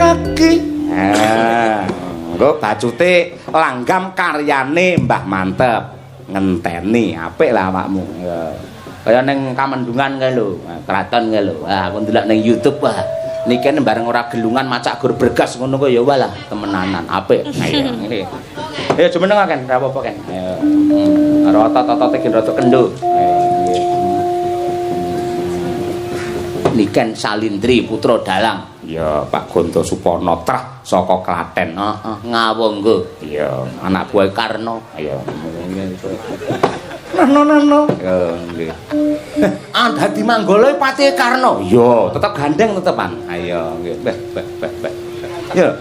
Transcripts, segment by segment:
aki. Engko bacute langgam karyane Mbah Mantep. Ngenteni apik lah awakmu. Kaya ning Kamendungan kae lho, kraton kae lho. Aku ndelok ning YouTube wah. Niki bareng ora gelungan macak gur bergas ngono kok ya walah temenanan apik. Ayo ngene. Ayo jumeneng kan, ora apa-apa kan. Ayo. Rata-tata gen rada kendho. Niken Salindri Putra Dalang. Ya, Pak Gonto Supono Trah saka Klaten. Heeh, ngawonggo. Ya, anak buah Karno. Ya. No. Ya, nggih. Dadi Manggala Patih Karno. Ya, tetep gandeng tetepan. Ayo, nggih. Beh. Ya.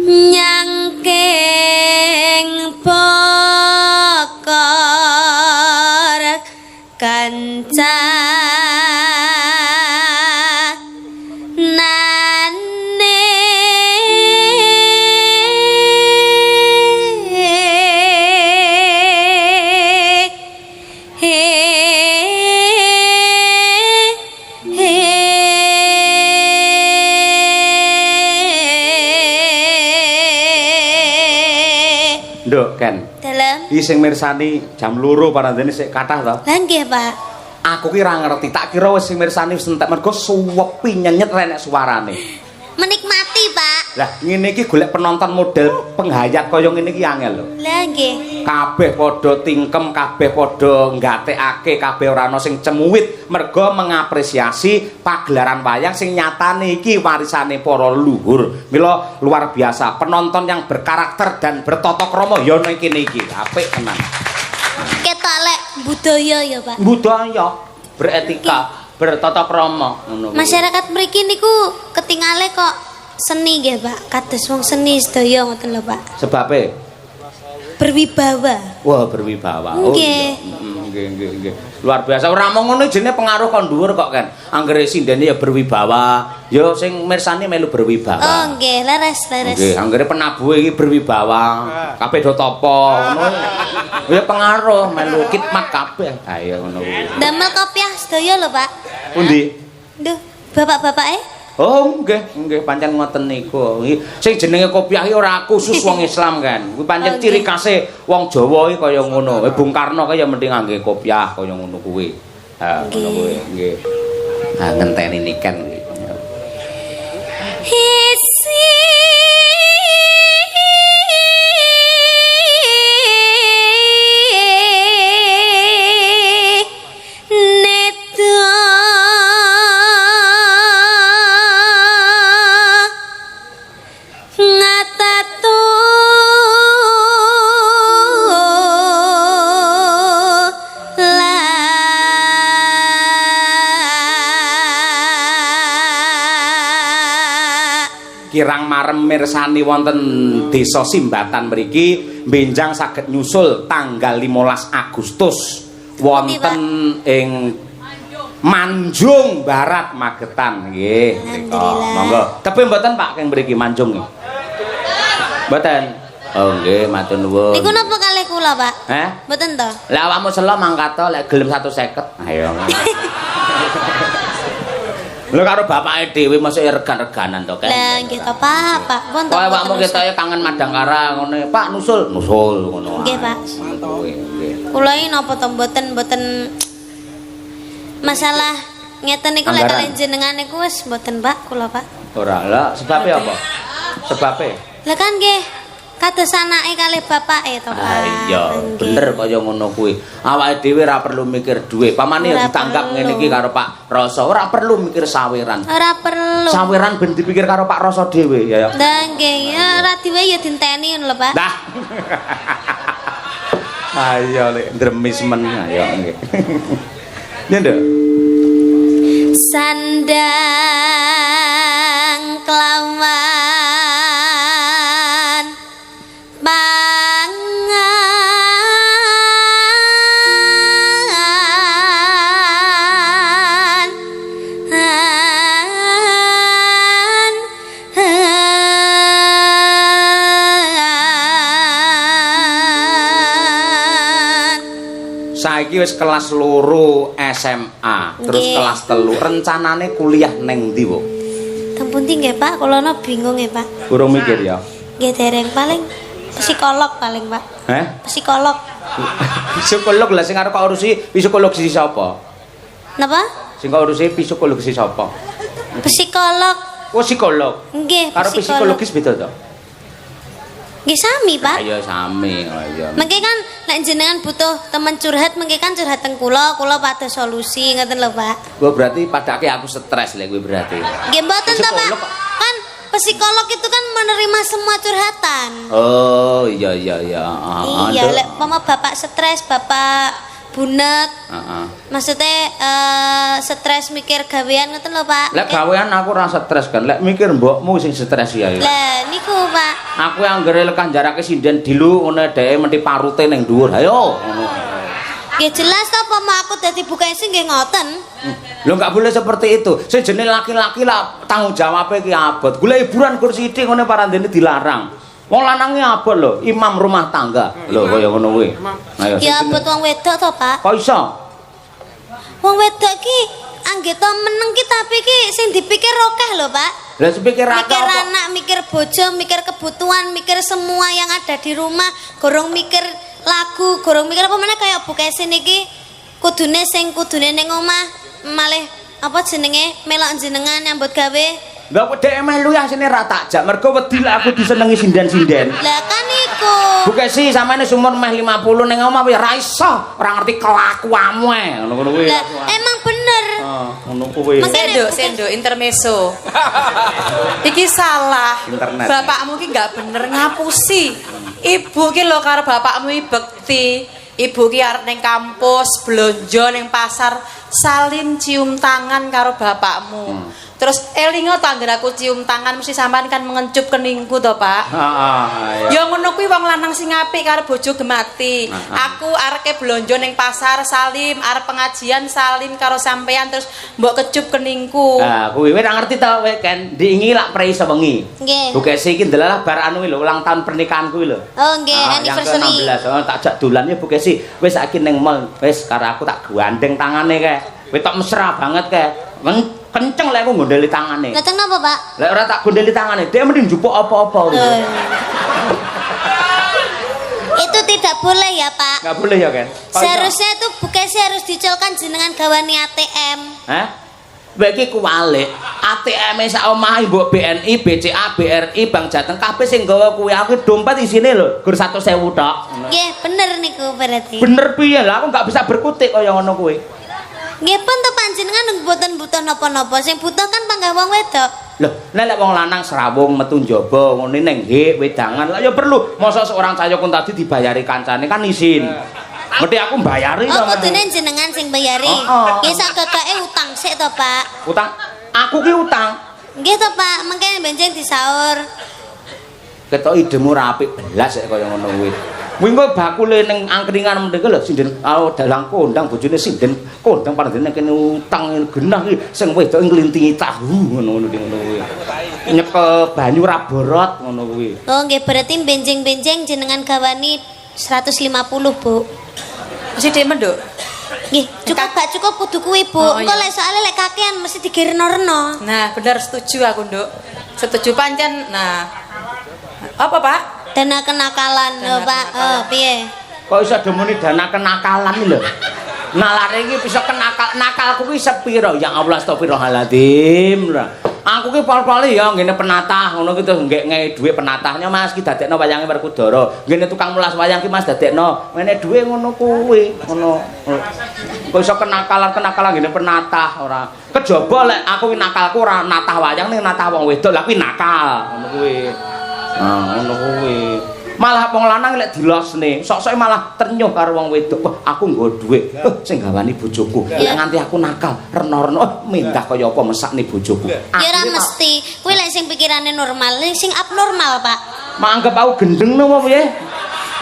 Nyangking pokor kanca iki sing mirsani jam 2 parandene sik kathah to. Lah nggih, Pak. Aku ki ra ngerti, tak kira wis sing mirsani wis entek mergo suwepi nyenyet renek suarane. Menikmati, Pak. Lah ngene iki golek penonton model penghayat kaya ngene iki angel lho. Lah nggih. Kabeh padha tingkem, kabeh padha nggatekake, kabeh ora ana sing cemuwit merga mengapresiasi pagelaran wayang sing nyatane iki warisane para leluhur. Mila luar biasa, penonton yang berkarakter dan bertata krama ya ning kene iki. Apik tenan. Ketok lek budaya ya, Pak. Budaya, beretika, bertata krama ngono. Masyarakat mriki niku ketingale kok seni nggih, Pak. Kados wong seni sedaya ngoten lho, Pak. Sebabe berwibawa. Wah, berwibawa. Oh iya. Nggih. Luar biasa. Ora mung ngono jenenge pengaruh kon dhuwur kok kan. Anggere sindene ya berwibawa, ya sing mirsani melu berwibawa. Oh, nggih, leres. Nggih, anggere penabuhe iki berwibawa. Kabeh do tapa ngono. Ya pengaruh melu khidmat kabeh. Ayo ngono kuwi. Damel kopiah sedaya lho, Pak. Pundi? Duh, bapak-bapake? Oh, nggih, pancen ngoten niku. Sing jenenge kopiah iki ora khusus wong Islam kan. Kuwi pancen ciri khase wong Jawa iki kaya ngono. Bung Karno kaya mending ngangge kopiah kaya ngono kuwi. Ha, ngono kuwi, nggih. Ha, ngenteni niken iki. Kirang marem mirsani wonten Desa Simbatan mriki benjang saged nyusul tanggal 15 Agustus wonten ing Manjung Barat Magetan nggih mrika. Monggo. Tapi mboten Pak keng mriki Manjung nggih. Mboten. Oh nggih, matur nuwun. Niku napa kalih kula, Pak? Heh? Mboten to? Lah awakmu selo mangkat to lek gelem 150. Ayo. Lho karo bapake dhewe mosok regan-reganan to kan. Lah nggih to, Pak. Pun to. Kaya awakmu ketoke kangen Madangkara ngene, Pak nusul ngono. Nggih, Pak. Nggih. Kula iki napa to mboten masalah ngeten niku lek kalih jenengan niku wis mboten, Pak, kula, Pak. Ora, lah sebabe apa? Sebabe? Lah kan nggih kados anake kalih bapake to, Pak. Iya, bener kaya ngono kuwi. Awake dhewe ora perlu mikir dhuwit. Pamane ya ditanggap ngene iki karo Pak Rasa, ora perlu mikir saweran. Ora perlu. Saweran ben dipikir karo Pak Rasa dhewe ya. Lah nggih, ya ora diwe ya dinteni ngono lho, Pak. Dah. Ayo lek dremis men ayo nggih. Ya nduk. Sandang kelawan Saiki wis kelas 2 SMA, terus Nggih. kelas 3. Rencanane kuliah neng ndi, Bu? Teng pundi nggih, Pak? Kula no bingung nggih, Pak. Kurang mikir ya. Nggih dereng paling psikolog paling, Pak. Heh? Psikolog. Psikolog lah sing arep kok urusi psikolog si sapa? Napa? Sing kok urusi psikolog si sapa? Psikolog. Oh, psikolog. Nggih, Karo psikologis beda to? Nggih sami, Pak. Ayo sami, ayo. Mengke kan nek jenengan butuh teman curhat, mengke kan curhat teng kula pados solusi ngoten lho, Pak. Gua berarti padake aku stres lek kuwi berarti. Nggih mboten to, Pak. Psikolog kok. Kan psikolog itu kan menerima semua curhatan. Oh, iya iya iya. Iya, lek mama bapak stres, bapak bunek. Heeh. Maksudnya stres mikir gawean ngoten lho, Pak. Lek gawean aku ora stres kan. Lek mikir mbokmu sing stres ya. Lah niku, Pak. Aku yang anggere lekan jarake sinden dilu ngene dheke menti parute ning dhuwur. Ayo ngono. Nggih jelas to apa mau aku dadi bukesi nggih ngoten. Lho enggak boleh seperti itu. Sing jenenge laki-laki lah tanggung jawabe ki abot. Golek hiburan kursi sithik ngene parandene dilarang. Wong lanange abot lho, imam rumah tangga. Lho kaya ngono kuwi. Ayo. Ya abot wong wedok to, Pak. Kok iso? Wong wedok ki anggih to meneng ki tapi ki sing dipikir akeh lho, Pak. Lah sepikir Mikir apa? anak, mikir bojo, mikir kebutuhan, mikir semua yang ada di rumah, gorong mikir lagu, gorong mikir apa meneh kaya bukesi niki kudune ning omah malih apa jenenge melok jenengan nyambut gawe. Lah kok dhek melu ya sine ra takjak mergo wedi lek aku disenengi sinden-sinden. Lah kan iku. Bukesi sampeyan umur meh 50 ning omah ya ra iso, ora ngerti kelakuanmu ngono-ngono kuwi. Lah emang bener. Ngono kuwi. Sendok intermezzo. Iki salah. Internet. Bapakmu ki nggak bener ngapusi. Ibu ki lho karo bapakmu iki bekti. Ibu ki arep ning kampus, blonjo ning pasar, salim cium tangan karo bapakmu. Terus elingo to anggere aku cium tangan mesti sampean kan mengencup keningku to, Pak. Heeh. Ya ngono kuwi wong lanang sing apik karo bojo gemati. Aku areke blonjo ning pasar salim, arep pengajian salim karo sampean terus mbok kecup keningku. Nah, kuwi ora ngerti to kowe kan diingi lak prei sewengi. Nggih. Bukesi iki ndelalah bar anu lho ulang tahun pernikahanku lho. Oh nggih, anniversary. Yang ke-16. Oh, tak jak dolan ya Bukesi. Wis saiki ning mall, wis karo aku tak gandeng tangane kae. Wis tok mesra banget kae. Kenceng lek aku gondeli tangane. Lah teng napa, Pak? Lek ora tak gondeli tangane, dia mending njupuk apa-apa. Itu tidak boleh ya, Pak. Enggak boleh ya, Ken? Seharusnya itu bukesi harus diculkan jenengan gawani ATM. Hah? Mbak iki kuwalik. ATM sak omahe mbok BNI, BCA, BRI, Bank Jateng kabeh sing nggawa kuwi aku dompet isine lho, gur 100.000 tok. Nggih, bener niku berarti. Bener piye lah aku enggak bisa berkutik kaya ngono kuwi. Nggih pun to panjenengan mboten butuh napa-napa, sing butuh kan panggah wong wedok. Loh, nek wong lanang serawung metu njaba ngene ning hik wedangan lah ya perlu. Masa seorang cayokun tadi dibayari kancane kan isin. Mesti aku mbayari to. Oh, kudune jenengan sing bayari. Nggih sakekake utang sik to, Pak. Utang? Aku ki utang. Nggih to, Pak, mengke benjing disaur. Ketok idemu ra apik belas kaya ngono kuwi. Kuwi kok bakule ning angkringan mriki lho sinden dalang kondang bojone sinden kondang pandene kene utang genah iki sing wedok nglintingi tahu ngono kuwi. Nyekel banyu ra borot ngono kuwi. Oh, nggih berarti benjing-benjing jenengan gawani 150, Bu. Mesti dhek menduk. Nggih, cukup gak cukup kudu kuwi, Bu. Oh, Engko iya. lek soalnya lek kakean mesti digireno-reno. Nah, bener setuju aku, Nduk. Setuju pancen. Nah. Apa, Pak? Dana kenakalan lho, Pak. Oh, piye? Kok iso demuni dana kenakalan lho. Nalare iki bisa nakal kuwi sepiro? Ya Allah astagfirullahaladzim. Aku aku ki pol-pole ya ngene penatah ngono ki terus ngek dhuwit penatahnya Mas ki dadekno wayange Werkudara. Ngene tukang mulas wayang ki Mas dadekno ngene dhuwit ngono kuwi. Ngono. Kok iso kenakalan ngene penatah ora. Kejaba lek aku ki nakalku ora natah wayang ning natah wong wedok. Lah kuwi nakal ngono kuwi. Nah, ngono kuwi. Malah wong lanang lek dilosne, sok-soke malah ternyuh karo wong wedok. Wah, aku nggo dhuwit. Sing gawani bojoku. Lek nganti aku nakal, reno-reno mindah kaya apa mesakne bojoku. Ya ora mesti. Kuwi lek sing pikirane normal, sing abnormal, Pak. Manggep aku gendeng no piye?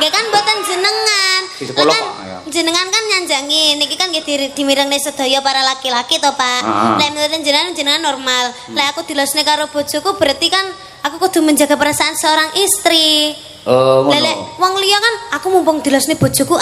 Nggih kan mboten jenengan. Kan jenengan kan nyanjangi niki kan nggih dimirengne sedaya para laki-laki to, Pak. Lek mboten jenengan normal. Lek aku dilosne karo bojoku berarti kan aku kudu menjaga perasaan seorang istri. Oh, ngono. Lek wong liya kan aku mumpung dilosne bojoku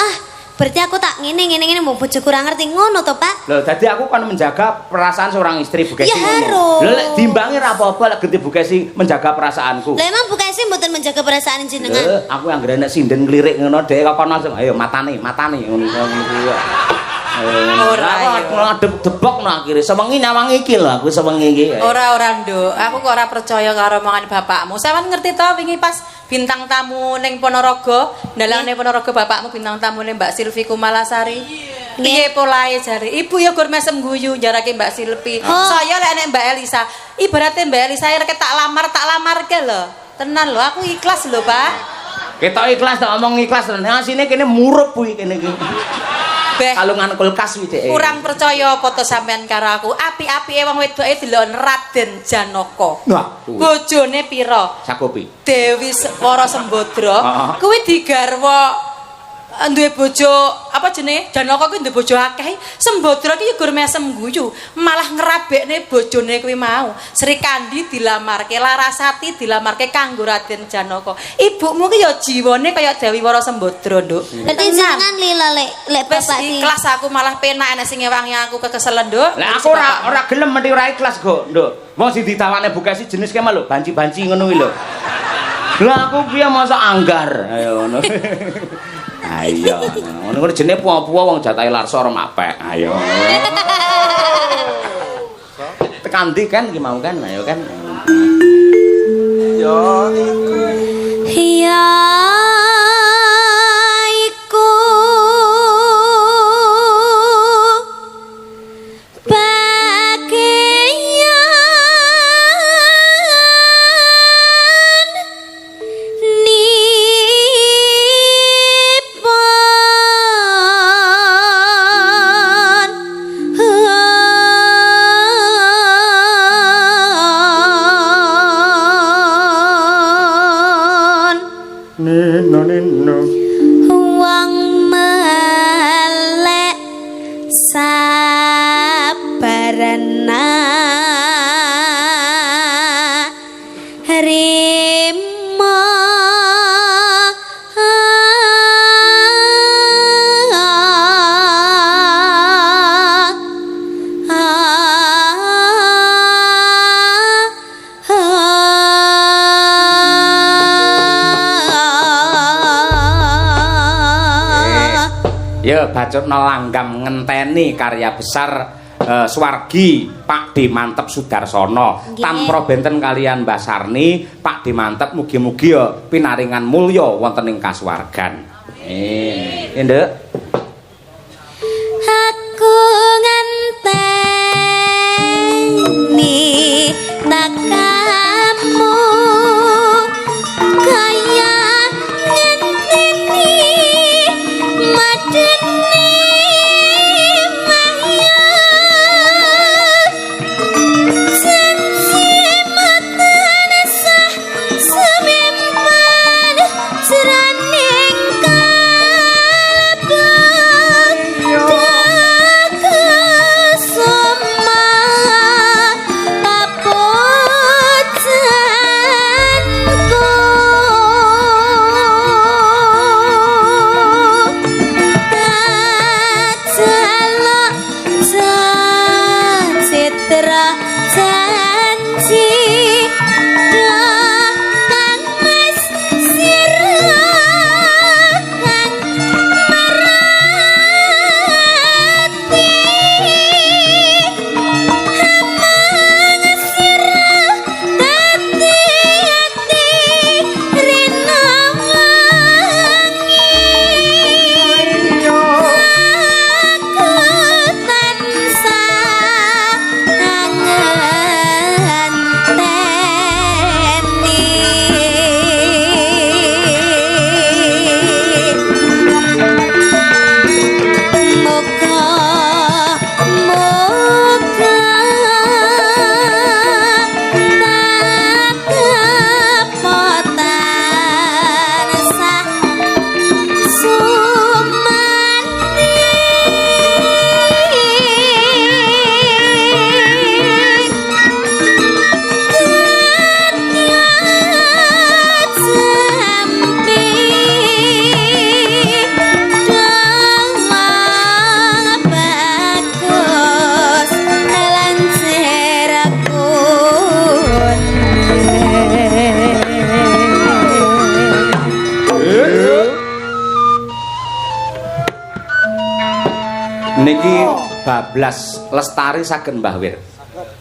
berarti aku tak ngene mau bojoku ora ngerti ngono to, Pak. Lho, dadi aku kan menjaga perasaan seorang istri Bukesi Ya ngono. harus. Lho, lek diimbangi ra apa-apa lek genti Bukesi menjaga perasaanku. Lah emang Bukesi mboten menjaga perasaan jenengan. Aku anggere nek sinden klirik ngono dhek kok langsung ayo matane ngono kuwi. Ora ngadep debok no akhire sewengi nyawangi iki lho aku sewengi iki. Ora Nduk, aku kok ora percaya karo omongan bapakmu. Sampeyan ngerti to wingi pas bintang tamu ning Ponorogo, ndalane Ponorogo bapakmu bintang tamu ning Mbak Silvi Kumalasari. Piye polahe jare? Ibu ya gur mesem guyu jarake Mbak Silvi. Saya lek nek Mbak Elisa, ibaratnya Mbak Elisa rek tak lamarke lho. Tenan lho, aku ikhlas lho, Pak. Ketok ikhlas tak omong ikhlas asine kene murup kuwi kene iki. Kalungan kulkas kuwi dhek. Kurang percaya apa to sampean karo aku? Api-apike wong wedoke delok Raden Janaka. Wah, bojone pira? Sakopi. Dewi Wara Sembadra. Kuwi digarwa duwe bojo apa jenenge? Janaka kuwi duwe bojo akeh. Sembadra ki gur mesem guyu, malah ngrabekne bojone kuwi mau. Sri Kandi dilamarke, Larasati dilamarke kanggo Raden Janaka. Ibumu ki ya jiwane kaya Dewi Wara Sembadra, Nduk. Berarti jenengan lila lek Wis bapak di ikhlas aku malah penak enek sing ngewangi aku kekeselen, Nduk. Lah aku ora gelem mesti ora ikhlas kok, Nduk. Wong sing ditawane Bukesi jenis kema lho, banci-banci ngono kuwi lho. Lah aku piye masa anggar. Ayo ngono. Ayo, ngono jenenge puwa-puwa wong jatahe Larsa ora mapek. Ayo. Tekan ndi kan iki mau kan? Ayo kan. Ya iku. Ya iku wong melek sabarana rimo Ya Bacutna langgam ngenteni karya besar Swargi Pak D Mantep Sudarsono. Tanpa benten kalian Mbah Sarni, Pak D Mantep mugi-mugi ya pinaringan mulya wonten ing kasuwargan. Nduk. aku ngenteni takamu kaya ngenteni madene maya janji matane sah semempan jroning kalbu Niki bablas Lestari saged Mbah Wir.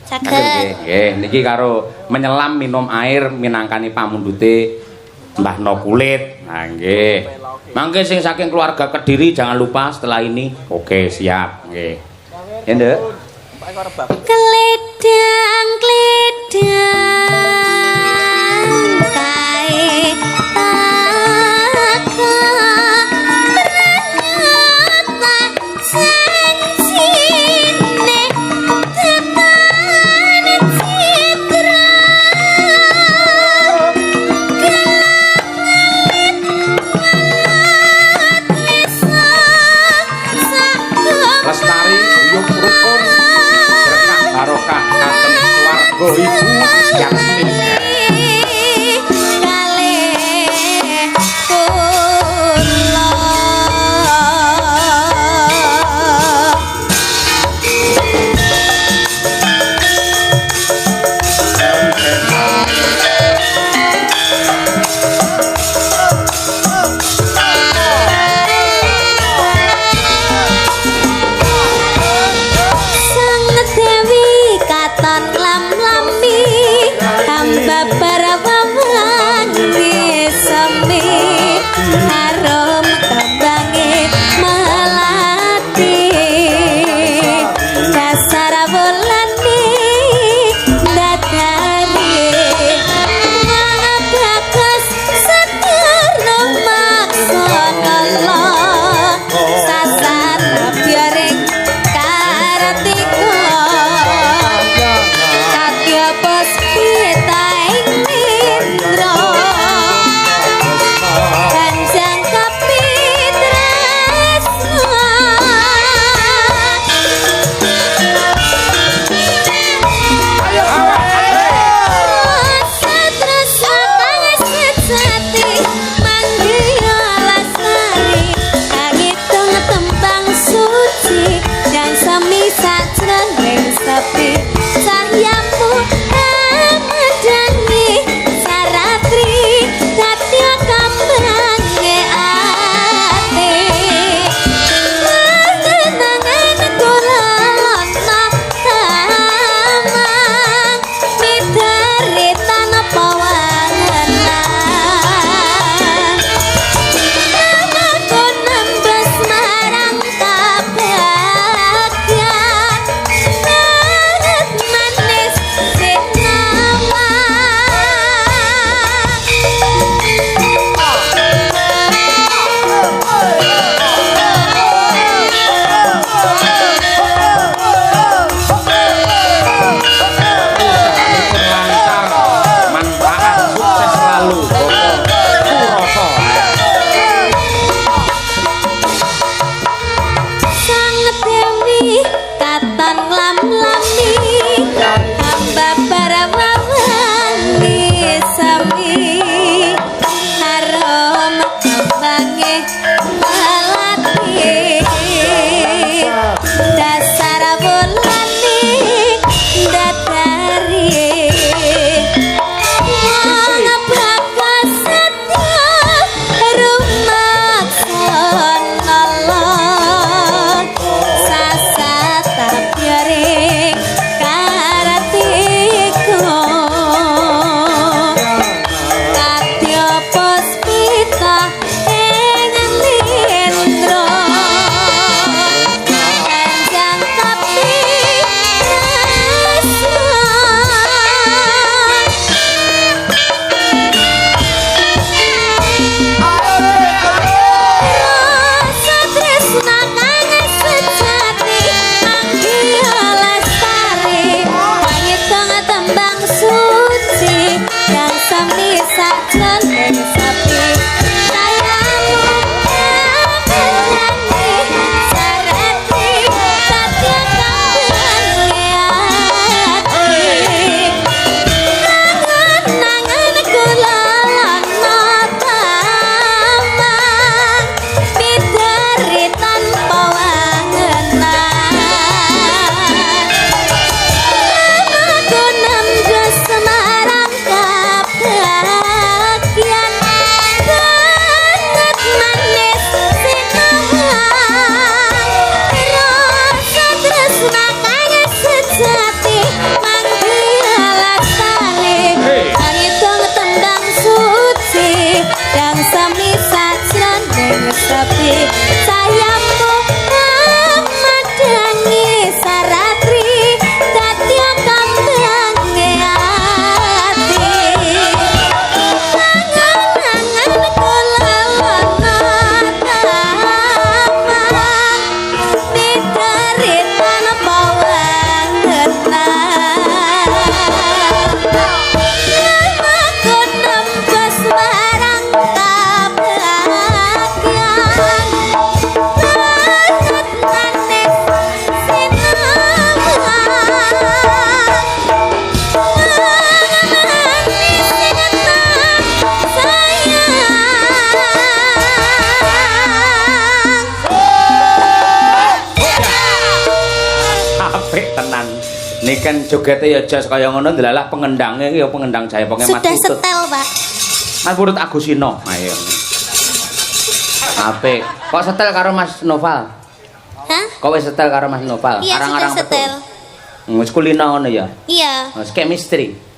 Saged. Nggih, niki karo menyelam minum air minangkani pamundhute Mbah No Kulit. Nah, nggih. Mangke sing saking keluarga Kediri jangan lupa setelah ini. Oke, siap. Nggih. Ya, Nduk. Kledang kae taka pranata sancine tetane citra Lestari uyuh rukun berkah barokah kagem swarga ibu Ini kan jogete ya jas kaya ngono delalah pengendangnya ya pengendang Jayapong Mat Sudah Putut. setel, Pak. Kan purut Agusino. Ayo. Apik. Kok setel karo Mas Noval? Hah? Kok wis setel karo Mas Noval? Iya, sudah setel. Wis kulino ngono ya. Iya. Wis chemistry.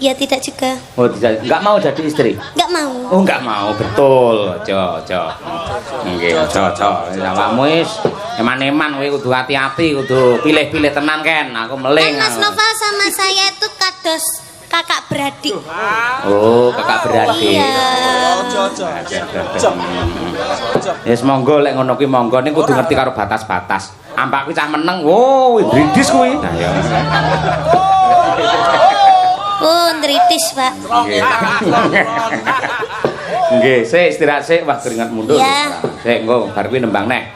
Iya, tidak juga. Oh, tidak. Enggak mau jadi istri. Enggak mau. Oh, enggak mau, betul. Aja. Nggih, aja. Awakmu wis eman-eman kowe kudu hati-hati, kudu pilih-pilih tenan kan. Aku meling. Kan Mas Noval sama saya itu kados kakak beradik. Oh, kakak beradik. Iya. Yes, monggo lek ngono kuwi monggo ning kudu ngerti karo batas-batas. Ampak kuwi cah meneng, wo, brindis kuwi. Nah ya. Oh, ndritis, Pak. Nggih, sik istirahat sik, wah keringat mundur. Iya. Sik, engko bar kuwi nembang neh.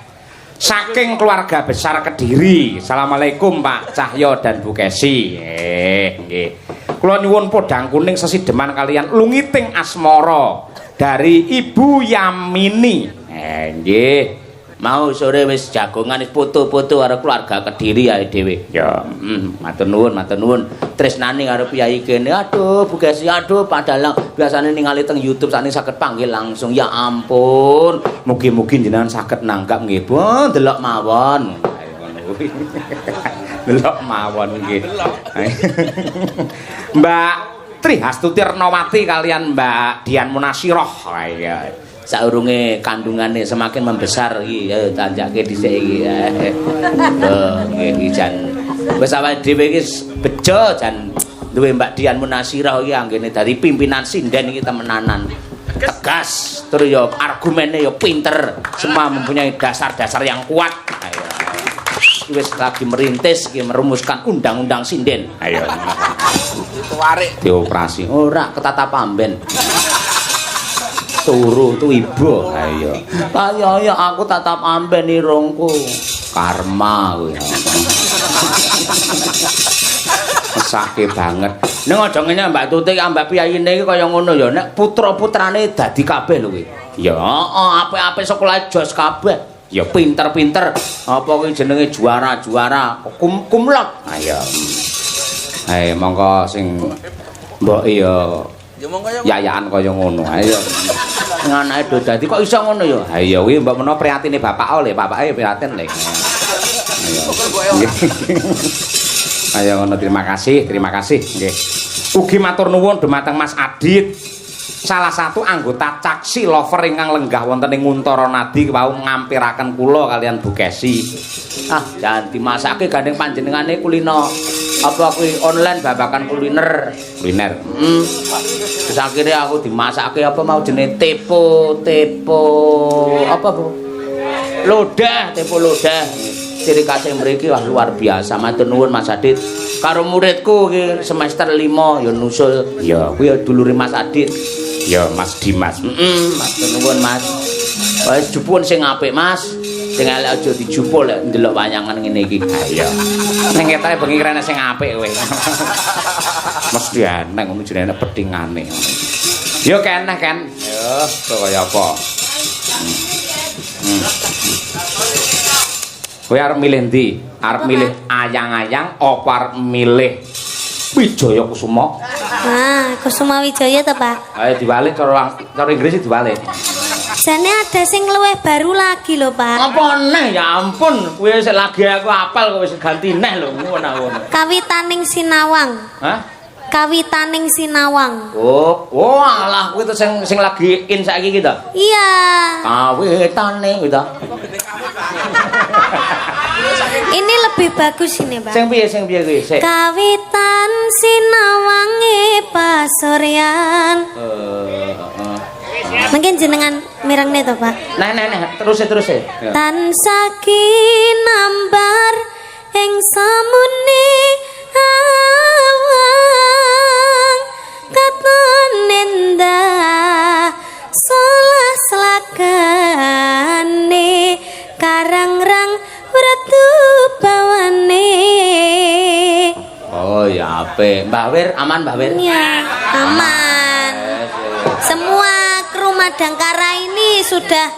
Saking keluarga besar Kediri. Assalamualaikum Pak Cahyo dan Bu Kesi. Nggih. Kula nyuwun podang kuning sesideman kalian lungiting asmara dari Ibu Yamini. Nggih. Mau sore wis jagongan wis foto-foto karo keluarga Kediri ae dhewe. Ya, matur nuwun. Tresnani karo piyai kene. Aduh, Bu Kesi, aduh padahal biasane ningali teng YouTube sakniki saged panggil langsung. Ya ampun. Mugi-mugi jenengan saged nanggap nggih, Bu. Delok mawon. Ayo ngono kuwi. Delok mawon nggih. Mbak Tri Hastuti Ernawati kalian Mbak Dian Munasirah. Ayo. Saurunge kandungane semakin membesar iki ayo tanjake dhisik iki. Nggih jan wis awake dhewe iki bejo jan duwe Mbak Dian Munasirah iki anggene dadi pimpinan sinden iki temenanan. Tegas terus ya argumennya ya pinter, semua mempunyai dasar-dasar yang kuat. Ayo. Wis lagi merintis iki merumuskan undang-undang sinden. Ayo. Warik dioperasi. Ora ketata pamben. Turu tu ibu, ayo. Ya aku tatap amben irungku. Karma kuwi. Mesake banget. Ning aja ngene Mbak Tutik ambak piyaine iki kaya ngono ya. Nek putra-putrane dadi kabeh lho kuwi. Ya, apik-apik sekolah jos kabeh. Ya pinter-pinter. Apa kuwi jenenge juara-juara kumlot. Ayo. Ayo monggo sing mbok ya yayaan kaya ngono. Ayo. Anake do dadi kok iso ngono ya? Ha iya kuwi mbok menawa prihatine bapak oleh, bapake prihatin le. Ayo. Ayo ngono terima kasih nggih. Ugi matur nuwun dumateng Mas Adit. Salah satu anggota Caksi Lover ingkang lenggah wonten ing Nguntara Nadi wau ngampiraken kula kalian Bu Kesi. Ah, jangan dimasake gandeng panjenengane kulino. Apa kuwi online babakan kuliner. Terus akhirnya aku dimasake apa mau jenenge tepo apa Bu? Tepo lodah. Ciri khasé mriki wah luar biasa. Matur nuwun Mas Adit. Karo muridku iki semester 5 ya nusul. Ya kuwi dulure Mas Adit. Ya Mas Dimas. Matur nuwun Mas. Wis jupun sing apik Mas. Sing elek aja dijupul lek ndelok wayangan ngene iki. Ha iya. Ning ketake bengi rene sing apik kowe. Mesti aneh ngono jenenge pedhingane. Yo keneh kan. Yo kaya apa. Kowe arep milih ndi? Arep milih ayang-ayang apa arep milih Wijaya Kusuma? Ah, Kusuma Wijaya ta, Pak? Ayo diwalik cara Inggris diwalik. Jane ada sing luwih baru lagi lho, Pak. Apa neh ya ampun, kuwi sik lagi aku apal kok wis ganti neh lho ngono. Kawitaning Sinawang. Hah? Kawitaning Sinawang. Oh alah kuwi to sing lagi in saiki iki to. Iya. Kawitaning kuwi to. Ini lebih bagus ini, Pak. Sing piye kuwi? Sik. Kawitan sinawange pasoryan. Mungkin jenengan mirengne to, Pak. Nah, terus. Tansah kinambar ing samune awang katon endah salah selakane karangrang wretu bawane. Oh ya apik. Mbah Wir aman Mbah Wir? Ya, aman. Semua kru Madangkara ini sudah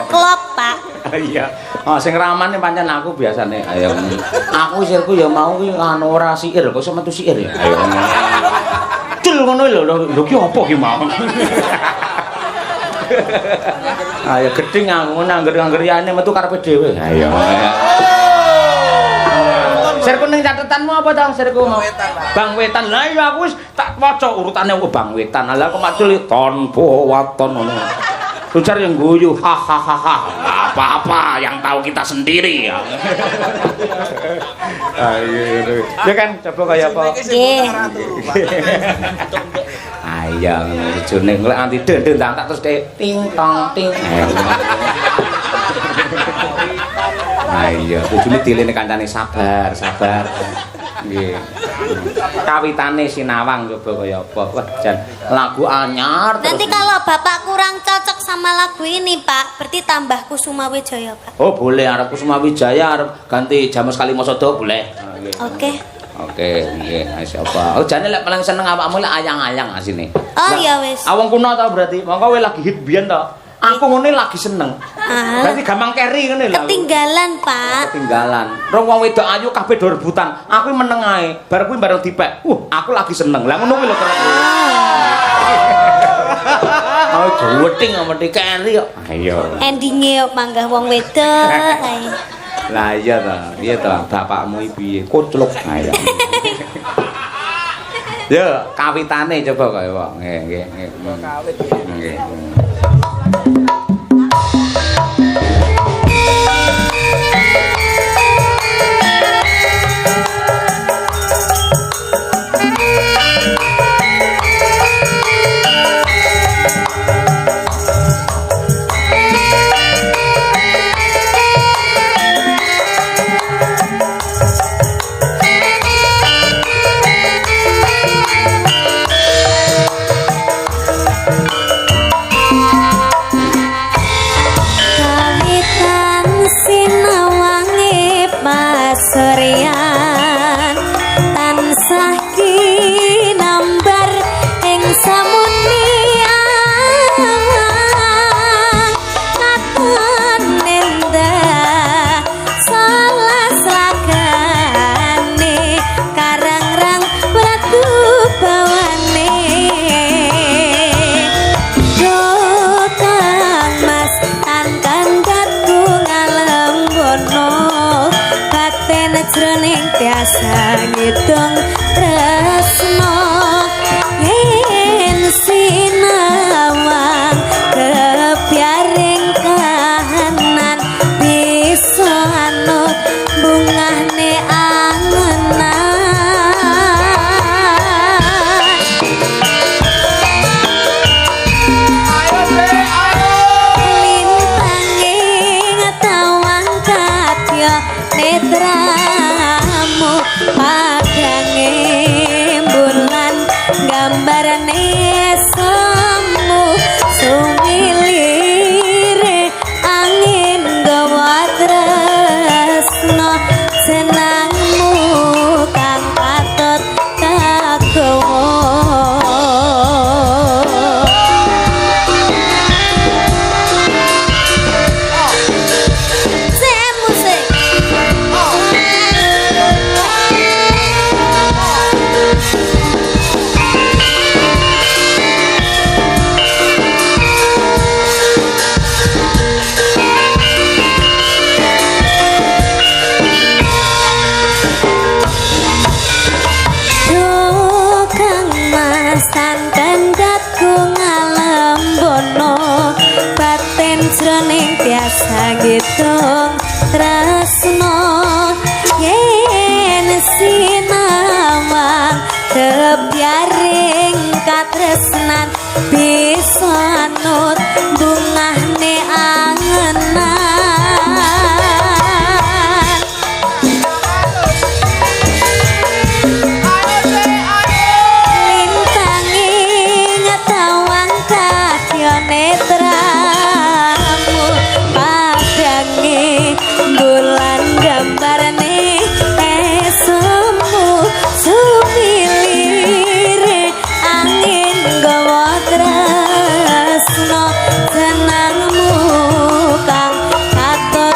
klop, Pak. Iya. Oh, sing ramane pancen aku biasane. Ayo. Aku sirku ya mau ki anu ora siir, kok iso metu siir ya. Ayo. Cul ngono lho ki apa ki mau. Ayo gedeng aku ngangger-ngangger yane metu karepe dhewe. Ayo. Sirku ning catetanmu apa ta sirku mau? Bang Wetan. Lah iya aku wis tak waca urutane Bang Wetan. Lah kok macul tanpa waton ngono. Ujar yang guyu hahaha. Apa-apa yang tahu kita sendiri ya. Ayo. Ya kan coba kaya apa? Nggih. Ayo bojone lek anti dendang tak terus ting tong ting. Ayo bojone dilene kancane sabar. Nggih. Kawitane sinawang coba kaya apa? Wah, jan lagu anyar terus. Nanti kalau Bapak kurang cocok sama lagu ini, Pak, berarti tambah Kusuma Wijaya, Pak. Oh, boleh arep Kusuma Wijaya arep ganti Jamus Kalimasada boleh. Oke. Oke, nggih, siapa? Oh, jane lek paling seneng awakmu lek ayang-ayang asine. Oh, ya wis. Awang kuno ta berarti? Mongko kowe lagi hit biyen ta? Aku ngene lagi seneng. Berarti gampang carry ngene lho. Ketinggalan, Pak. Ketinggalan. Rong wong wedok ayu kabeh do rebutan. Aku meneng ae. Bar kuwi bareng dipek. Aku lagi seneng. Lah ngono kuwi lho keren. Oh, juweting mesti carry kok. Ayo. Endinge yo manggah wong wedok ae. Lah iya ta. Piye ta bapakmu iki piye? Kucluk. Ayo. Yo, kawitane coba kaya apa? Nggih. Kawit. Nggih. Sorian tansah kinambar ing samuni katon nendah salah slagane karangrang pratu bawane Jotang mas tan kandhatku ngalembono jroning biasa ngitung tresno yen sinawang kepyaring kahanan bisa anut bungahne angenan lintanging tawang katya netramu padange bulan gambarane semu sumilire angin gawa tresno senangmu kang patut kagawa jroning biasa gitung tresno yen sinawang kepyaring katresnan bisa anut bungahne angenan lintanging tawang kadya netra bulan gambarane esemu sumilire angin gawa tresno senangmu kang katut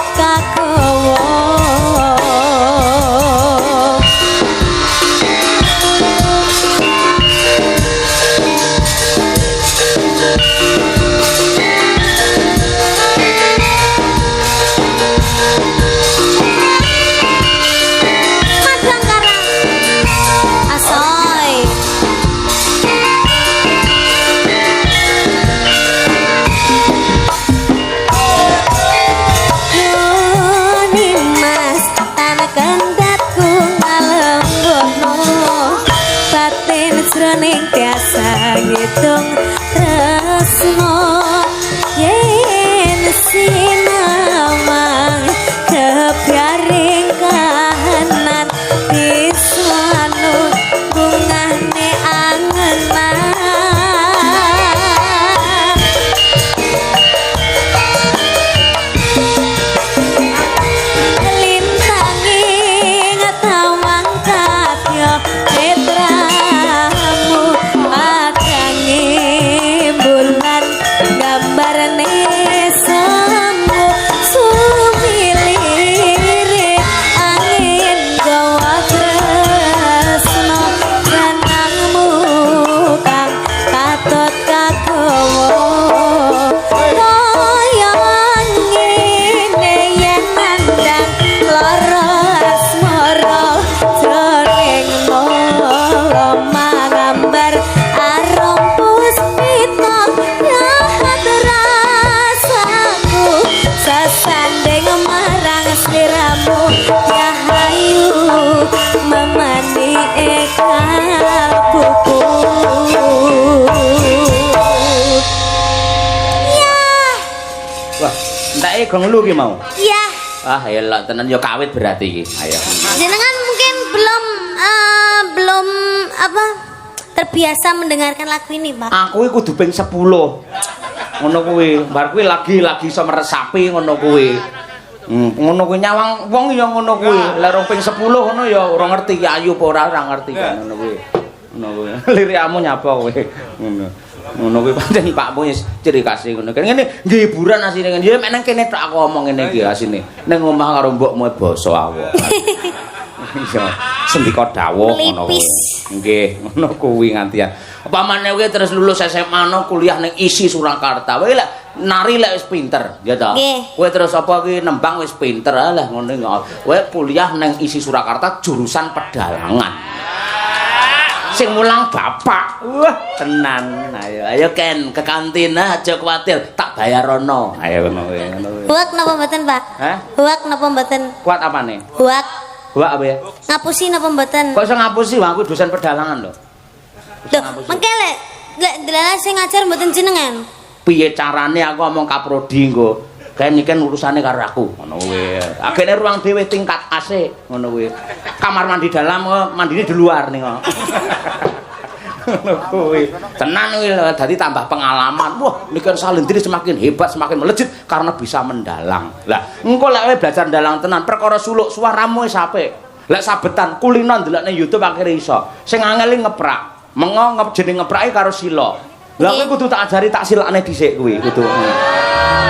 isih go ngelu ki mau. Iya. Ah, elok tenan ya kawit berarti iki. Ayo. Jenengan mungkin belum apa terbiasa mendengarkan lagu ini, Pak. Aku iki kudu ping 10. Ngono kuwi. Bar kuwi lagi iso meresapi ngono kuwi. Ngono kuwi nyawang wong ya ngono kuwi. Lah rong ping 10 ngono ya ora ngerti ayu apa ora ngerti kan ngono kuwi. Ngono kuwi. Lirikmu nyapa kowe. Ngono. Ngono kuwi pancen Pakmu wis ciri khas ngono. Ngene nggih hiburan asine ngene. Ya mek nang kene tok aku omong ngene iki asine. Ning omah karo mbokmu basa awak. Iya, sendika dawuh ngono kuwi. Nggih, ngono kuwi ngantian. Upamane kowe terus lulus SMA no kuliah ning isi Surakarta. Kowe lek nari lek wis pinter, ya ta? Kowe terus apa ki nembang wis pinter. Lah ngono kowe kuliah ning isi Surakarta jurusan pedalangan. Sing mulang bapak. Wah, tenan. Ayo Ken ke kantin aja kuwatir, tak bayar rono. Ayo ngono kuwi, ngono kuwi. Huak napa mboten, Pak? Hah? Huak napa mboten? Kuat apane? Huak. Huak apa ya? Ngapusi napa mboten? Kok iso ngapusi wong aku dosen pedalangan lho. Loh, mengke lek delala sing ngajar mboten jenengan. Piye carane aku ngomong kaprodi engko. Kae niki urusane karo aku. Ngono kuwi. Agene ruang dhewe tingkat AC, ngono kuwi. Kamar mandi dalam, mandine di luar ning kok. Ngono kuwi. Tenan kuwi dadi tambah pengalaman. Wah, niki salendri semakin hebat, semakin melejit karena bisa mendalang. Lah, engko lek kowe belajar dalang tenan, perkara suluk suaramu wis apik. Lek sabetan kulino ndelok ning YouTube akhire iso. Sing angel ngeprak. Mengo jeneng ngeprake karo sila. Lah kowe kudu tak ajari tak silakne dhisik kuwi, kudu.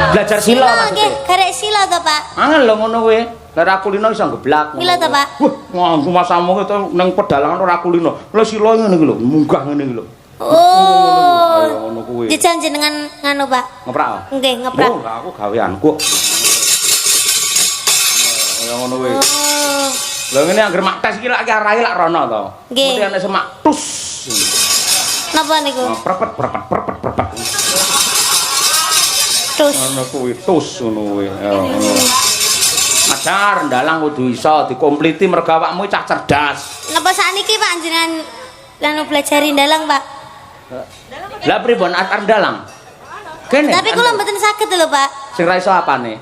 Belajar sila maksudnya. Nggih, garek sila to, Pak. Angel lho ngono kuwi. Ora kulino iso geblak. Mila to, Pak. Wah, nganggo masamu itu ning pedalangan ora kulino. Lah sila ngene iki lho, munggah ngene iki lho. Oh. Ayo ngono kuwi. Jajan jenengan nganu, Pak. Ngeprak. Nggih, ngeprak. Oh, aku gaweanku. Ayo ngono kuwi. Oh. Lha ngene anggere mak tes iki lak arahe lak rono to. Nggih. Kemudian nek semak tus. Napa niku? Prepet. Terus. Ngono kuwi tus ngono kuwi. Macar ndalang kudu iso dikompliti mergo awakmu cah cerdas. Napa sakniki Pak jenengan lanu belajari ndalang, Pak? Lah pripun arep ndalang? Kene. Tapi kula mboten saged lho, Pak. Sing ra iso apane?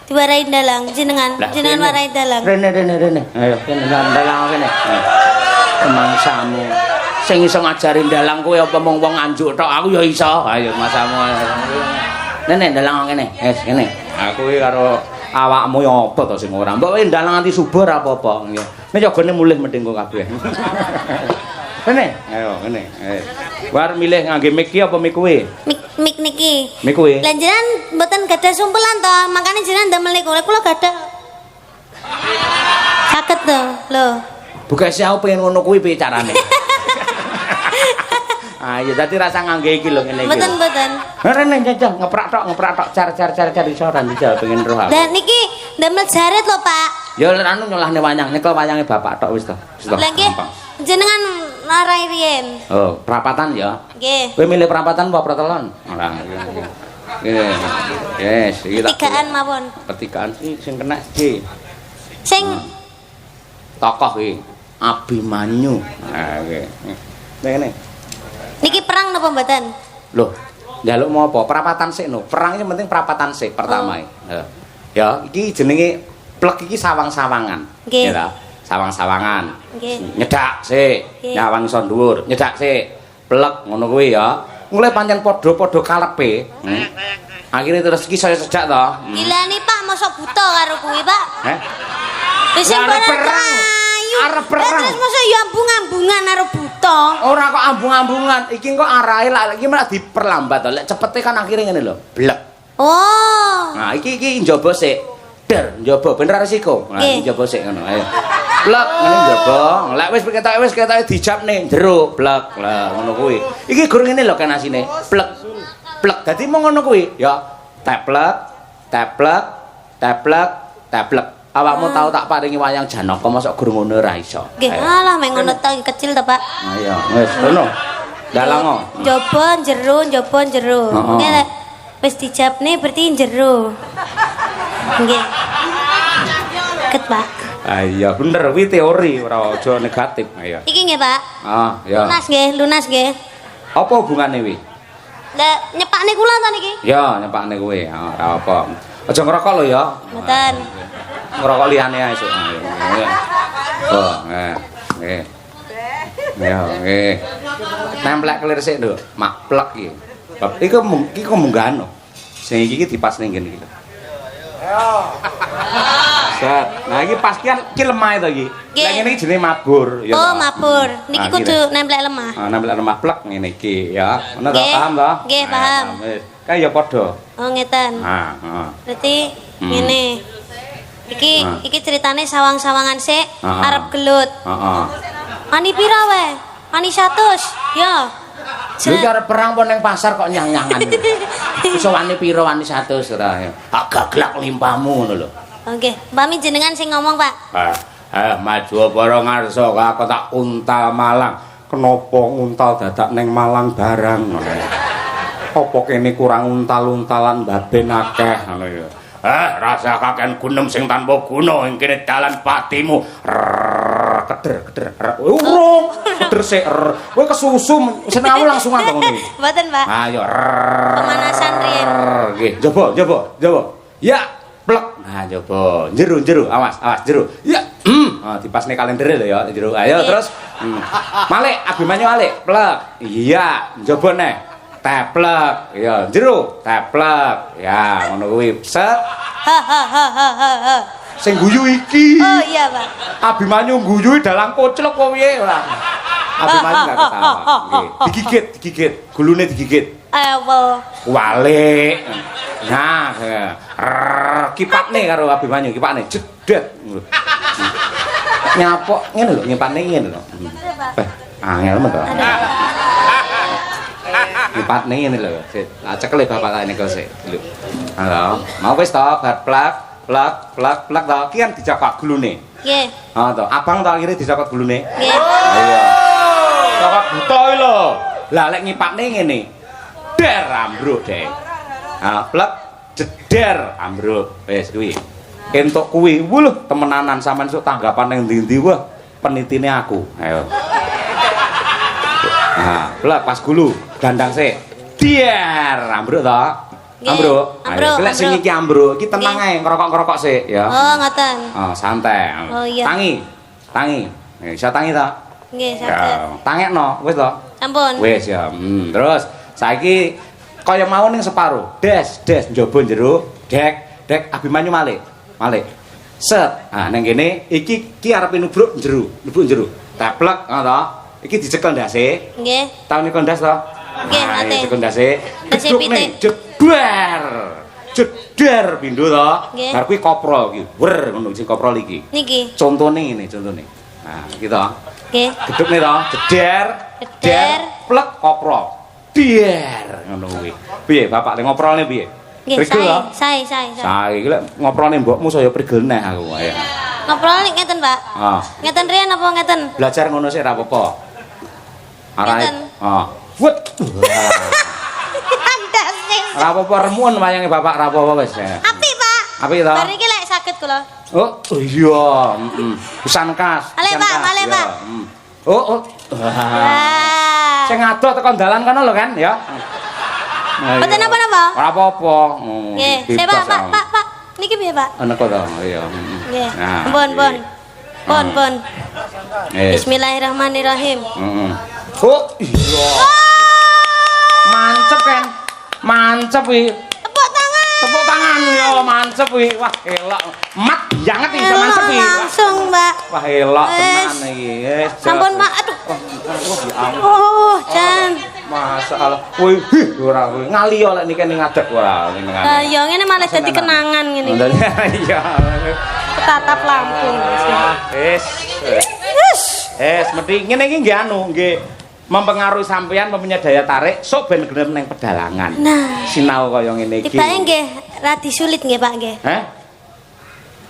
Diwarai ndalang jenengan warai ndalang. Rene. Ayo kene ndalang kene. Mangsamu. Sing iso ngajari ndalang kowe apa mung wong anjuk tok? Aku ya iso. Ayo masamu. Nene ndalang kene. Wis kene. Aku iki karo awakmu ya apa to sing ora. Mbok kowe ndalang nganti subur apa-apa. Nggih. Nek jogone mulih mending kok kabeh. Kene. Ayo kene. War milih ngangge mic iki apa mic kowe? Mik niki. Mic kowe. Lah jenengan mboten gadah sumpelan to, makane jenengan ndamel niku. Kula gadah. Saged to, lho. Buka sih aku pengen ngono kuwi piye carane. Ayo dadi rasa ngangge iki lho ngene iki. Mboten. Rene jajal ngeprak tok car iso ora dijal pengen roh aku. Dan niki ndamel jarit lho, Pak. Ya anu nyolahne wayang, nyekel wayange bapak tok wis to. Lah nggih, jenengan narai riyen. Oh, perapatan ya. Nggih. Kowe milih perapatan apa pratelon? Ora. Nggih. Yes, iki tak. Tigaan mawon. Ketigaan sing kena iki. Sing Tokoh iki Abimanyu. Nah, nggih. Ngene. niki perang napa mboten? Loh, njaluk mau apa? Perapatan sik no. Perang iki penting perapatan sik pertama iki. Ya, iki jenenge plek iki sawang-sawangan. Nggih. Ya, sawang-sawangan. Nggih. Nyedak sik, Nggih. nyawang iso dhuwur, nyedak sik. Plek ngono kuwi ya. Mulai pancen padha-padha kalepe. Akhire terus iki saya sejak to. Gilani Pak, mosok buta karo kuwi, Pak. Heh. Wis sing Arep bareng perang. ayu. Arep perang. Terus mosok ya ambung-ambungan karo buta. Ora kok ambung-ambungan. Iki kok arahe lak iki malah diperlambat to. Lek cepete kan akhire ngene lho. Blek. Oh. Nah, iki njaba sik. Der, njaba ben ra resiko. Nah, iki njaba sik ngono. Ayo. Blek ngene njaba. Lek wis ketoke dijapne jero blek. Lah ngono kuwi. Iki gur ngene lho kan asine. Blek. Blek. Dadi mung ngono kuwi ya. Teplek. Awakmu tau tak paringi wayang Janaka mosok gur ngono ora iso. Nggih, alah mek ngono to kecil to, Pak. Ayo, wis ngono. Dalango. Njaba jero. Nggih lek wis dijapne berarti jero. Nggih. Ket, Pak. Ayo, bener kuwi teori ora aja negatif. Ayo. Iki nggih, Pak. Ah, ya. Lunas nggih. Apa hubungane kuwi? Lah nyepakne kula to niki? Ya, nyepakne kowe. Ora apa. Aja ngerokok lho ya. Mboten. Ngerokok liyane ae esuk. Oh, nggih. Ya, nggih. Nemplek kelir sik, Nduk. Mak plek iki. Bab iki munggahan lho. Sing iki dipas ning kene iki. Set. Nah iki pas ki lemah to iki. Lah ngene iki jenenge mabur ya. Oh, mabur. Niki kudu nemplek lemah. Ah, nemplek lemah plek ngene iki ya. Ngono to, paham to? Nggih, paham. Kae ya padha. Oh, ngeten. Heeh. Berarti ngene. Iki ceritane sawang-sawangan sik arep gelut. Heeh. Ani pira wae? Ani 100. Ya. Iki arep perang pon ning pasar kok nyang-nyangan. Iso wani pira wani 100 ora. Agak glak limpamu ngono lho. Oke, Mbami jenengan sing ngomong, Pak. Maju para ngarsa kok tak untal Malang. Kenapa nguntal dadak ning Malang barang ngono. Apa kene kurang untal-untalan baben akeh ngono ya. Rasa kaken gunem sing tanpa guna ing kene dalan patimu. Keder. Urung. Keder sik. Kowe kesusu senawu langsung to ngono iki. Mboten, Pak. Ayo. Pemanasan riyen. Nggih, coba. Ya, plek. Nah, coba. Jero. Awas, jero. Ya. Dipasne kalender lho ya, jero. Ayo terus. Malik, Abimanyu Malik, plek. Iya, coba neh. Teplek. Ya, jero. Teplek. Ya, ngono kuwi. Set. Ha. Sing guyu iki. Oh iya, Pak. Abimanyu guyu dalang koclok kok piye ora. Abimanyu gak ketawa. Nggih. Digigit. Gulune digigit. Ayo, Walik. Nah, kipakne karo Abimanyu, kipakne jedet. Nyapok ngene lho, nyipane ngene lho. Angel men to. Kipakne ngene lho. Cekel bapak kene kok sik. Lho. Halo. Mau wis to bar plak to. Kian dicakak gulune. Nggih. To. Abang to akhire dicakak gulune. Nggih. Iya. Cakak buta lho. Lah lek ngipakne ngene. Der ambruk, Dek. Plek jeder ambruk. Wis kuwi. Entuk kuwi, wuluh temenanan sampean sok tanggapan ning ndi-ndi wah penitine aku. Ayo. Plek pas gulu, gandang sik. Der ambruk to. Ambruk. Ayo, lek sing iki ambruk, iki tenang ae ngerokok-ngerokok sik ya. Oh, ngoten. Santai. Oh iya. Tangi. Bisa tangi ta? Nggih, saged. Tangekno, wis to? Ampun. Wis ya. Terus saiki kaya mau ning separo. Des njaba jero. Dek Abimanyu Malik. Set. Ning kene iki arep nubruk jero. Teplek to. Iki dicekel ndase. Nggih. Tahu niku ndas to? Nggih, nate. Dicekel ndase. Ndase pitik. Jeder pindho to. Nggih. Bar kuwi koprol iki. Wer ngono sing koprol iki. Niki. Contone ngene. Nah, iki to. Nggih. Gedhukne to, jeder, plek koprol. Biar ngono kuwi. Piye Bapak le ngoprolne piye? Nggih, sae. Sae iki lek ngoprolne mbokmu saya prigel neh aku ae. Ngoprol ngeten, Pak. Ngeten riyen apa ngeten? Belajar ngono sik ora apa-apa. Ngeten. Wet. Andas sing. Ora apa-apa remun wayange Bapak ora apa-apa wis. Apik, Pak. Apik to? Bar iki lek saged kula. Oh iya, pesan kas. Male, Pak, male, Pak. Oh. Sing adoh tekan dalan kono lho kan ya. Mboten napa-napa? Ora apa-apa. Nggih, Pak. Niki piye, Pak? Ana kok to, iya. Nggih. Pun. Bismillahirrahmanirrahim. Oh, iya. Mancep kuwi. Tepuk tangan ya, mancep kuwi. Wah, elok. Mat banget iki mancep kuwi. Langsung, Mbak. Wah, elok tenan iki. Sampun, Pak. Aduh. Oh, Jan. Masalah. Kuwi ora kuwi. Ngali yo lek niki ngadeg ora ning ngene. Lah ya ngene malah dadi kenangan ngene. Iya. Tatap lampu. Wis, mesti ngene iki nggih nggih mempengaruhi sampean mempunyai daya tarik sok ben gelem ning pedalangan. Nah, sinau kaya ngene iki. Tibake nggih radi sulit nggih, Pak nggih.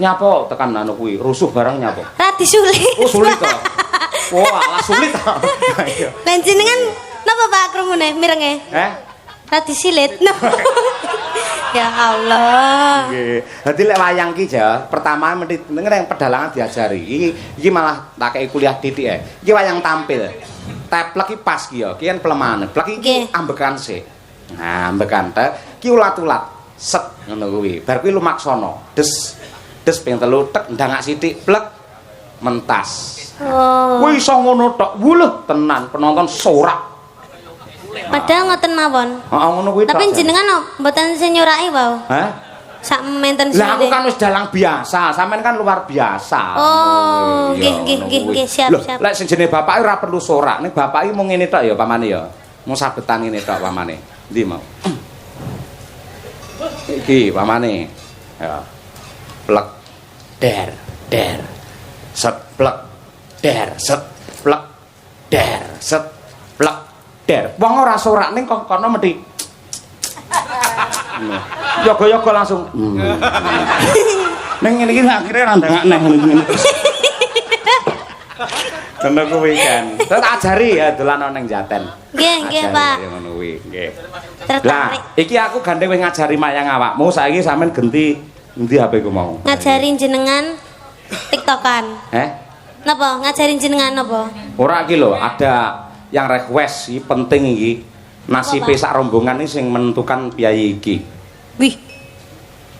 Nyapa tekan anu kuwi, rusuh barang nyapa? Radi sulit. Oh, sulit to. Wah, alah sulit to. Iya. Lan jenengan napa Pak krungune mirenge? Radi silit. Ya Allah. Nggih. Dadi lek wayang ki ja, pertama mesti ning pedalangan diajari. Iki malah tak kei kuliah titik Iki wayang tampil. Teplek iki pas ki ya, ki kan pelemahan. Plek iki ambekan sik. Nah, ambekan ki ulat-ulat. set ngono kuwi. Bar kuwi lumaksana. Des ping 3 tek ndangak sithik plek mentas. Oh. Kuwi iso ngono tok. Wuluh tenan penonton sorak. Padahal ngoten mawon. Heeh ngono kuwi tok. Tapi jenengan mboten sing nyoraki wae. Hah? Sak menten Lah aku sithik. kan wis dalang biasa, sampean kan luar biasa. Oh, Iya, nggih, ngono nggih, kuwi. nggih, siap, Loh, siap. lek sing jenenge bapak ora perlu sorak, ning bapak mung ngene tok ya pamane ya. Mung sabetan ngene tok pamane. Ndi mau? Iki pamane. Ya. Plek der set plek der set plek der set plek der. Wong ora sorak ning kok kono mesti yoga-yoga langsung. Neng ngene iki akhire randangak neh ngene. Kena kuwi kan. Tak ajari ya dolan ning Jaten. Nggih, Pak. Ya ngono kuwi, nggih. Tertarik. Lah, iki aku gandeng wis ngajari mayang awakmu, saiki sampean genti endi HP ku mau? Ngajarin jenengan TikTokan. Napa? Ngajarin jenengan napa? Ora iki lho, ada yang request iki penting iki. Nasibe sak rombongan iki sing menentukan piye iki. Wih.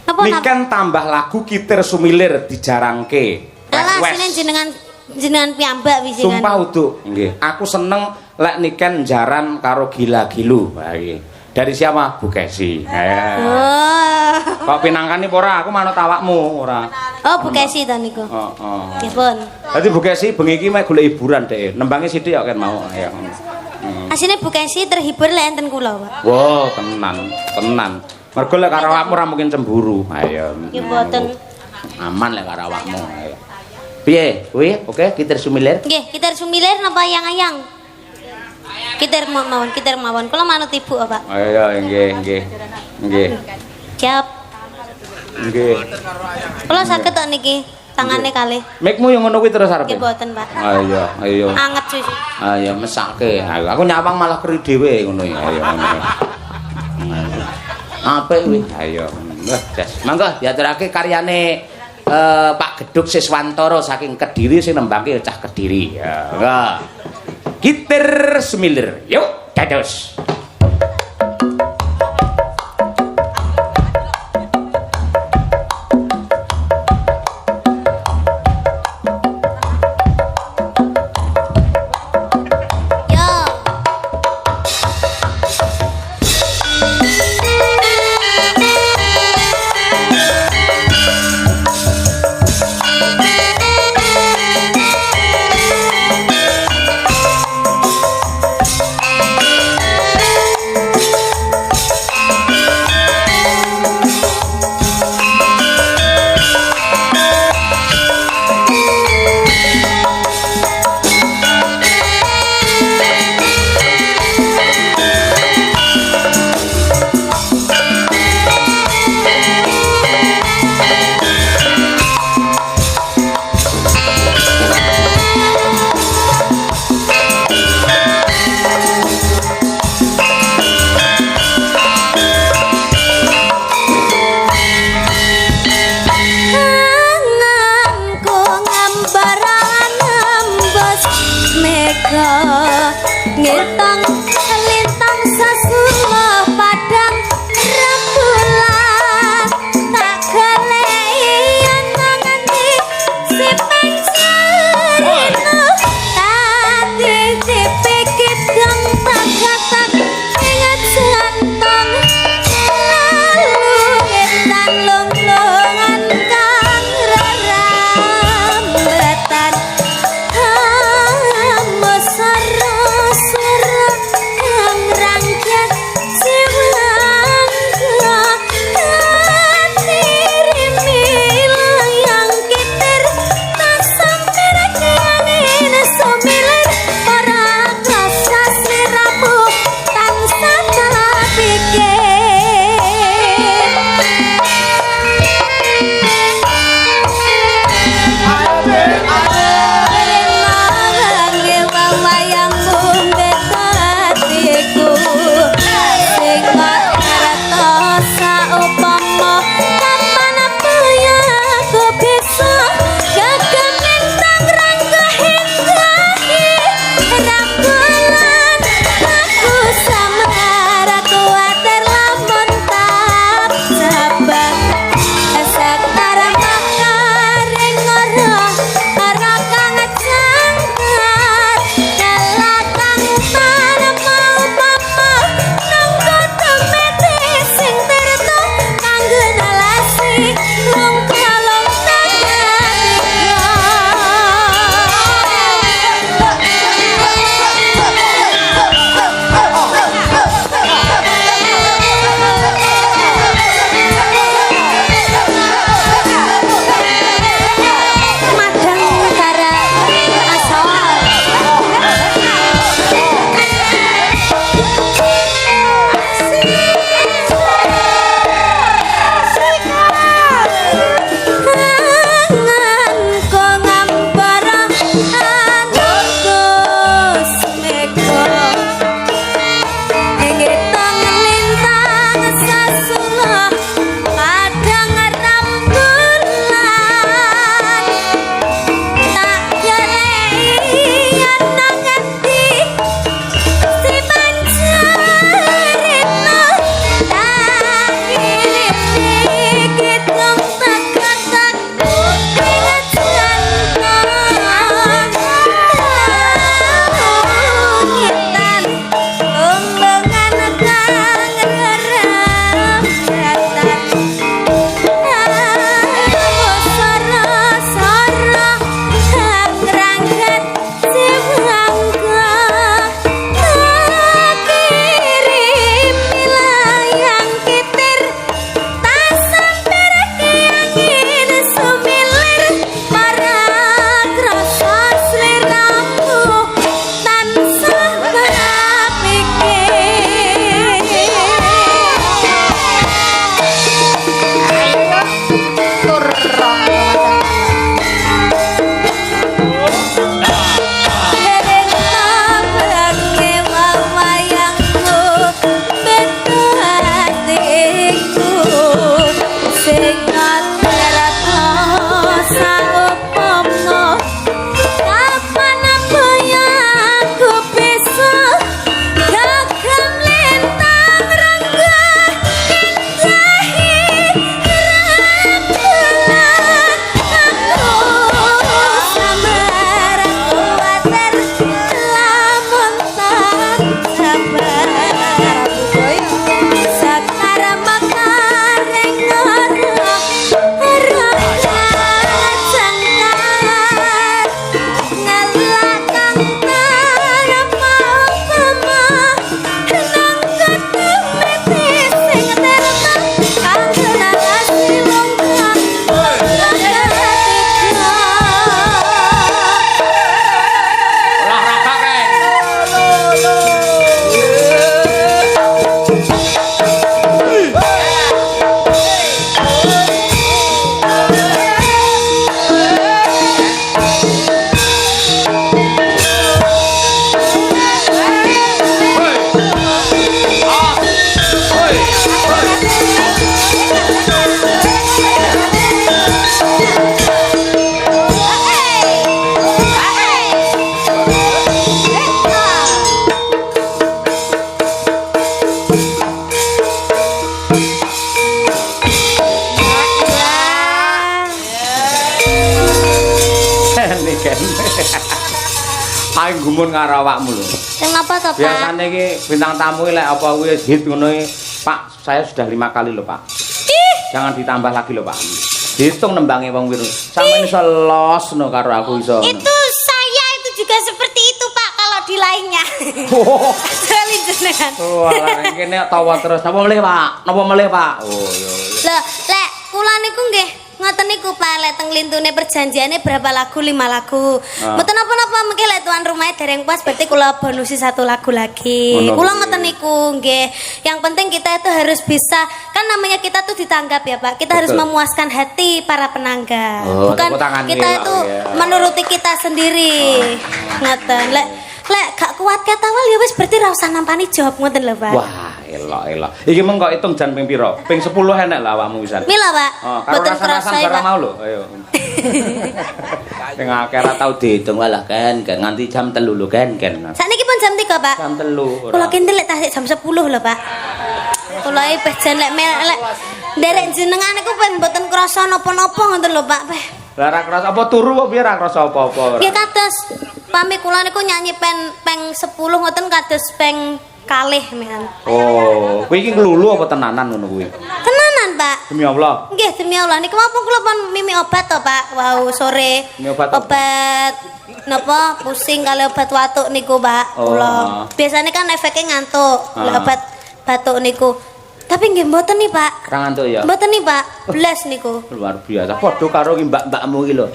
Napa Niken tambah lagu Kitir Sumilir dijarangke. Alah, sinen jenengan piyambak wis jenengan. Sumpah uduk, nggih. Aku seneng lek niken jaran karo gila-gilu. Ha iki. Dari siapa? Bu Kesi. Oh. Kok pinangkani apa ora? Aku manut awakmu ora. Oh, Bu Kesi to niku. Heeh. Nggih, pun. Dadi Bu Kesi bengi iki mek golek hiburan dhek. Nembange sithik ya kan mau. Ya. Asine Bu Kesi terhibur lek enten kula, Pak. Wow, tenan. Mergo lek karo awakmu ora mungkin cemburu. Ayo. Nggih mboten. Aman lek karo awakmu. Ayo. Piye? Kuwi oke, Kitir Sumilir. Nggih, Kitir Sumilir napa ayang-ayang? Kitir mawon. Kula manut Ibu, Pak. Ayo, nggih. Siap. Nggih. Kula saged tok niki tangane kalih. Mikmu yang ngono kuwi terus arepe. Nggih mboten, Pak. Ayo. Anget susu. Ayo mesake. Ayo aku nyawang malah keri dhewe ngono ya. Ayo ngono. Apik kuwi. Ayo. Wah, Des. Mangga diaturake karyane Pak Geduk Siswantoro saking Kediri sing nembangke cah Kediri. Ya. Enggak. Kitir Sumilir. Yuk, dados. Yo. Gen. Ayo gumun karo awakmu lho. Sing apa to, Pak? Biasane iki bintang tamu lek apa wis hit ngono Pak, saya sudah 5 kali loh, Pak. Jangan ditambah lagi loh, Pak. Dihitung nembange wong wiru. Sampeyan iso los no karo aku iso. Itu saya itu juga seperti itu, Pak, kalau di lainnya. Salin jenengan. Oh, alah kene tawa terus. Napa melih, Pak? Napa melih, Pak? Oh, iya. Lah, lek kula niku nggih ngoten niku Pak, lek teng lintune perjanjiane berapa lagu? 5 lagu. Mboten napa-napa mengki lek tuan rumahnya dereng puas berarti kula bonusi 1 lagu lagi. Kula ngoten niku nggih. Yang penting kita itu harus bisa, kan namanya kita tuh ditanggap ya Pak. Kita harus memuaskan hati para penanggap. Bukan kita itu menuruti kita sendiri. Ngoten. Lek gak kuat ketawal ya wis berarti ra usah nampani jawab ngoten lho Pak. Wah, elok. Iki meng kok hitung jan ping pira? Ping 10 enek lah awakmu wisan. Mila Pak. Mboten kerasa barang mau lho. Ayo. Sing akeh ra tau diitung walah kan nganti jam 3 lho kan. Sakniki pun jam 3 Pak. Jam 3. Kula kintil lek tasik jam 10 lho Pak. Kula iki pejan lek nderek jenengan iku pen mboten krasa napa-napa ngoten lho Pak. Lah ra krasa apa turu kok piye ra krasa apa-apa. Nggih kados pamit kula niku nyanyi peng 10 ngoten kados peng kalih mehan. Oh, kuwi iki nglulu apa tenanan ngono kuwi? Tenanan, Pak. Demi Allah. Nggih, demi Allah. Niku mampun kula pun mimi obat to, Pak. Wow, sore. Mimi obat apa? Obat napa pusing kali obat watuk niku, Pak. Kula. Biasanya kan efeknya ngantuk. Obat batuk niku. Tapi nggih mboten nih, Pak. Ra ngantuk ya? Mboten nih, Pak. Belas niku. Luar biasa. Padha karo ki mbak-mbakmu iki lho.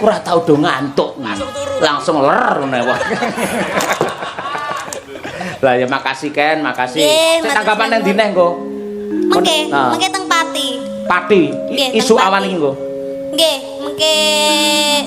Ora tau do ngantuk. Langsung ler ngono wae. Lah ya makasih Ken, makasih. Sing tanggapan nang dineh engko. Mengke teng Pati. Pati. Isu awan iki engko. Nggih, mengke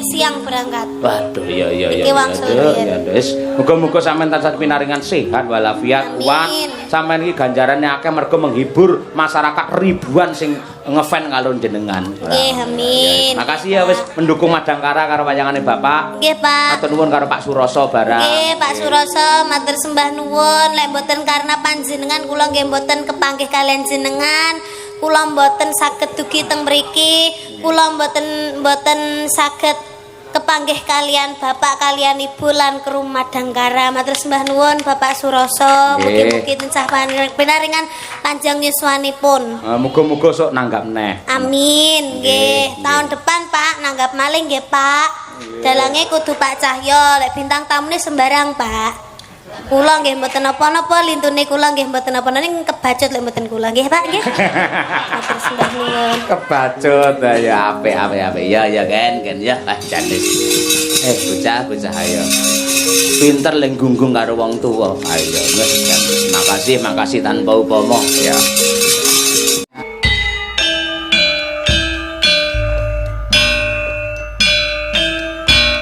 siang berangkat. Waduh, iya. Iki wangsul riyen. Ya wis, muga-muga sampean tansah pinaringan sehat walafiat kuat. Sampean iki ganjarane akeh mergo menghibur masyarakat ribuan sing ngefan karo jenengan. Nggih, amin. Makasih ya wis mendukung Madangkara karo wayangane Bapak. Nggih, Pak. Matur nuwun karo Pak Suroso barang. Nggih, Pak Suroso, matur sembah nuwun. Lek mboten karena panjenengan kula nggih mboten kepanggih kalian jenengan. Kula mboten saged dugi teng mriki, kula mboten saged kepanggih kalian Bapak kalian Ibu lan kru Madangkara. Matur sembah nuwun Bapak Suroso, mugi-mugi tansah pinaringan panjang yuswanipun. Muga-muga sok nanggap neh. Amin, nggih. Tahun depan Pak nanggap maling nggih Pak. Dalange kudu Pak Cahyo, lek bintang tamune sembarang Pak. Kula nggih mboten napa-napa, lintune kula nggih mboten napa-napa ning kebacut lek mboten kula nggih Pak nggih. Matur sembah nuwun. Kebacut ya apik. Ya kan ya. Ah janis. Bocah ayo. Pinter leng gunggung karo wong tuwa. Ayo wis. Makasih tanpa upama ya.